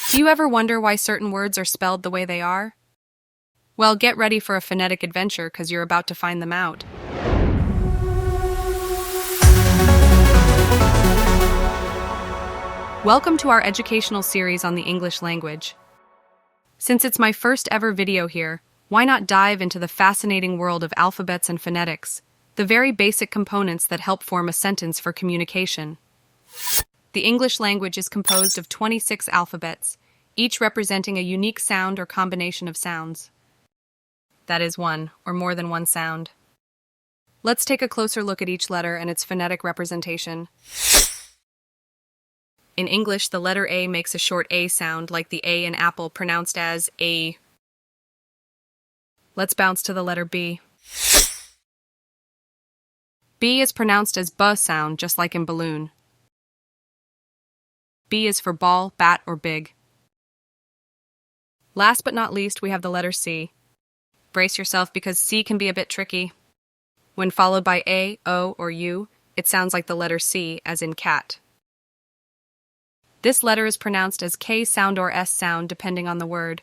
Do you ever wonder why certain words are spelled the way they are? Well, get ready for a phonetic adventure because you're about to find them out. Welcome to our educational series on the English language. Since it's my first ever video here, why not dive into the fascinating world of alphabets and phonetics, the very basic components that help form a sentence for communication. The English language is composed of 26 alphabets, each representing a unique sound or combination of sounds. That is one, or more than one sound. Let's take a closer look at each letter and its phonetic representation. In English, the letter A makes a short A sound, like the A in apple, pronounced as A. Let's bounce to the letter B. B is pronounced as B sound, just like in balloon. B is for ball, bat, or big. Last but not least, we have the letter C. Brace yourself because C can be a bit tricky. When followed by A, O, or U, it sounds like the letter C, as in cat. This letter is pronounced as K sound or S sound, depending on the word.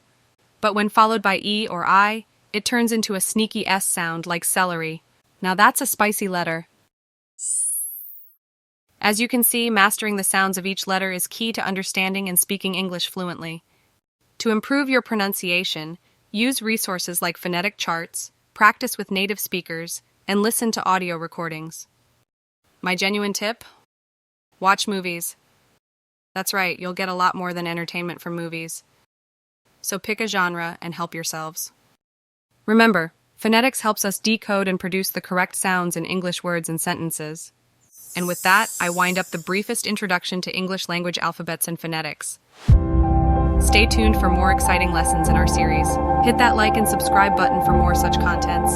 But when followed by E or I, it turns into a sneaky S sound, like celery. Now that's a spicy letter. As you can see, mastering the sounds of each letter is key to understanding and speaking English fluently. To improve your pronunciation, use resources like phonetic charts, practice with native speakers, and listen to audio recordings. My genuine tip? Watch movies. That's right, you'll get a lot more than entertainment from movies. So pick a genre and help yourselves. Remember, phonetics helps us decode and produce the correct sounds in English words and sentences. And with that, I wind up the briefest introduction to English language alphabets and phonetics. Stay tuned for more exciting lessons in our series. Hit that like and subscribe button for more such contents.